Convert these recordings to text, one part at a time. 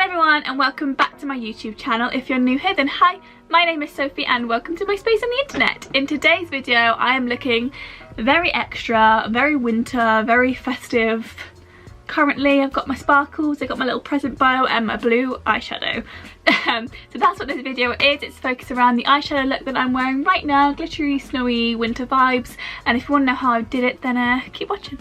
Hello everyone and welcome back to my YouTube channel. If you're new here then hi, my name is Sophie and welcome to my space on the internet. In today's video I am looking very extra, very winter, very festive. Currently I've got my sparkles, I've got my little present bow and my blue eyeshadow. So that's what this video is. It's focused around the eyeshadow look that I'm wearing right now, glittery, snowy, winter vibes. And if you want to know how I did it then keep watching.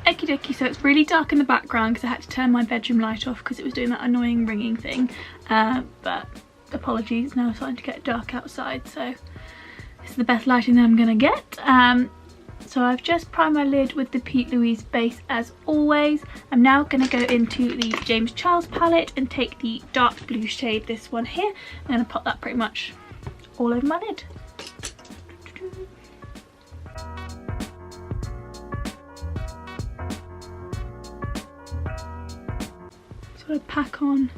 Okie dokie, so it's really dark in the background because I had to turn my bedroom light off because it was doing that annoying ringing thing. But apologies, now it's starting to get dark outside, so this is the best lighting that I'm gonna get. So I've just primed my lid with the Pete Louise base as always. I'm now gonna go into the James Charles palette and take the dark blue shade, this one here. I'm gonna pop that pretty much all over my lid. I pack on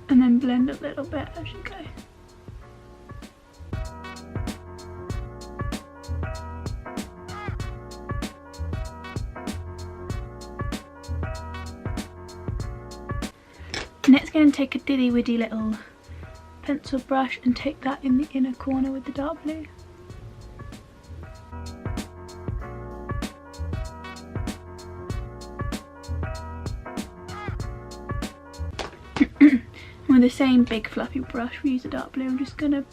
and then blend a little bit as you go. Next, going to take a diddy widdy little pencil brush and take that in the inner corner with the dark blue. With the same big fluffy brush, we use a dark blue. I'm just going to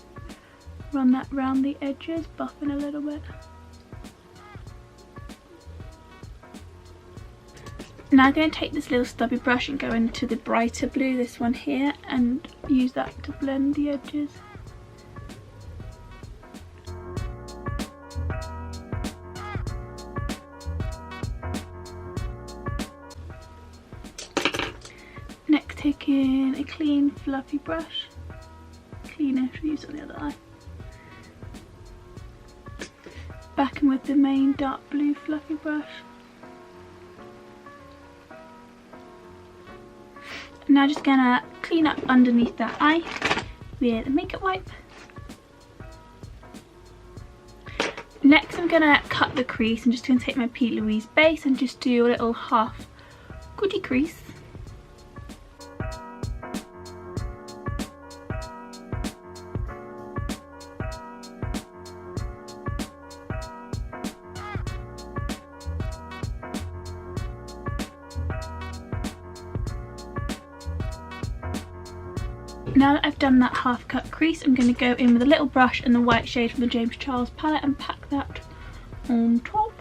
run that around the edges, buffing a little bit. Now I'm going to take this little stubby brush and go into the brighter blue, this one here, and use that to blend the edges. Next, taking a clean fluffy brush, cleaner to use on the other eye. Back in with the main dark blue fluffy brush. And now just gonna clean up underneath that eye with a makeup wipe. Next I'm gonna cut the crease. I'm just gonna take my Pete Louise base and just do a little half goody crease. Now that I've done that half cut crease, I'm going to go in with a little brush and the white shade from the James Charles palette and pack that on top.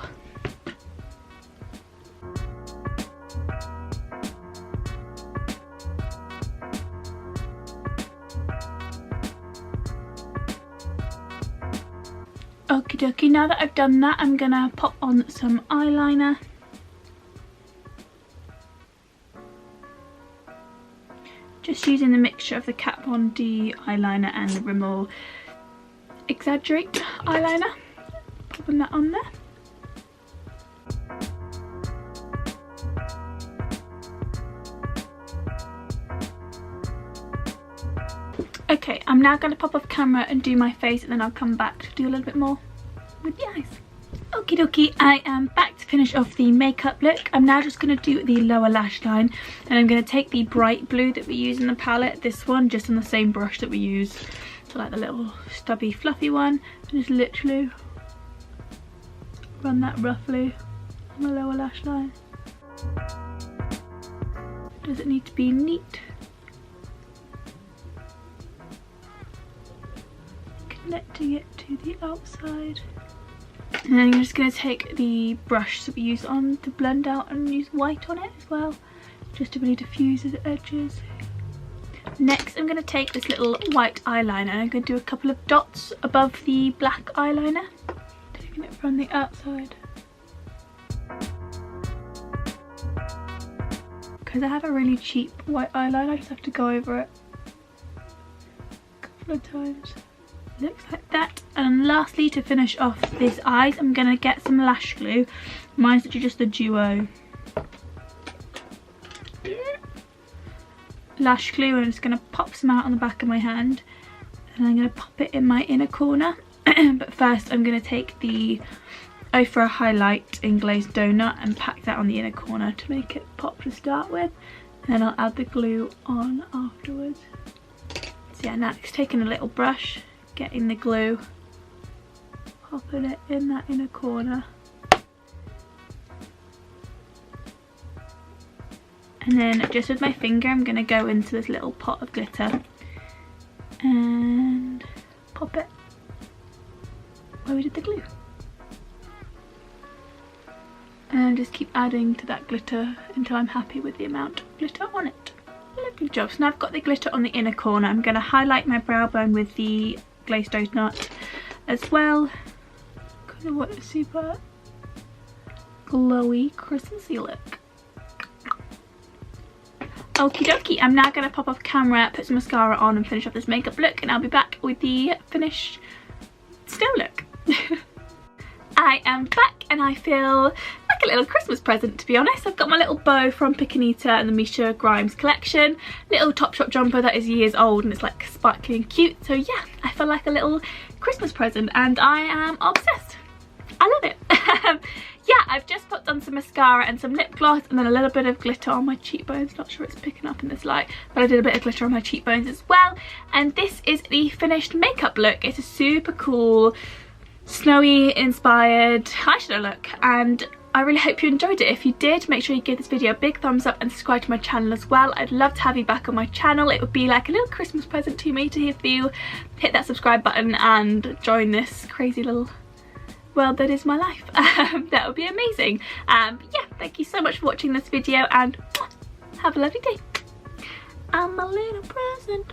Okie dokie, now that I've done that I'm going to pop on some eyeliner. Just using the mixture of the Kat Von D eyeliner and the Rimmel Exaggerate eyeliner. Popping that on there. Okay, I'm now going to pop off camera and do my face and then I'll come back to do a little bit more with the eyes. Okie dokie, I am back to finish off the makeup look. I'm now just going to do the lower lash line and I'm going to take the bright blue that we use in the palette, this one, just on the same brush that we use, so like the little stubby fluffy one, and just literally run that roughly on the lower lash line. Does it need to be neat? Connecting it to the outside. And then I'm just going to take the brush that we use on to blend out and use white on it as well, just to really diffuse the edges. Next I'm going to take this little white eyeliner and I'm going to do a couple of dots above the black eyeliner, taking it from the outside. Because I have a really cheap white eyeliner, I just have to go over it a couple of times. Looks like that. And lastly, to finish off these eyes, I'm going to get some lash glue. Mine's actually just the Duo lash glue, and I'm just going to pop some out on the back of my hand and I'm going to pop it in my inner corner. But first I'm going to take the Ofra highlight in glazed donut and pack that on the inner corner to make it pop to start with. and then I'll add the glue on afterwards. So yeah, next taking a little brush, getting the glue, popping it in that inner corner, and then just with my finger I'm going to go into this little pot of glitter and pop it where we did the glue. And just keep adding to that glitter until I'm happy with the amount of glitter on it. Lovely job. So now I've got the glitter on the inner corner. I'm going to highlight my brow bone with the glazed donut as well. Kind of want a super glowy Christmassy look. Okie dokie, I'm now going to pop off camera, put some mascara on and finish off this makeup look, and I'll be back with the finished still look. I am back and I feel like a little Christmas present, to be honest. I've got my little bow from Picanita and the Misha Grimes collection. Little Topshop jumper that is years old and it's like sparkly and cute. So yeah, I feel like a little Christmas present and I am obsessed. I love it. Yeah, I've just put on some mascara and some lip gloss and then a little bit of glitter on my cheekbones. Not sure it's picking up in this light, but I did a bit of glitter on my cheekbones as well. And this is the finished makeup look. It's a super cool, snowy inspired eyeshadow look, and I really hope you enjoyed it. If you did, make sure you give this video a big thumbs up and subscribe to my channel as well. I'd love to have you back on my channel. It would be like a little Christmas present to me to if you hit that subscribe button and join this crazy little world that is my life. That would be amazing. Yeah, thank you so much for watching this video and have a lovely day. I'm a little present.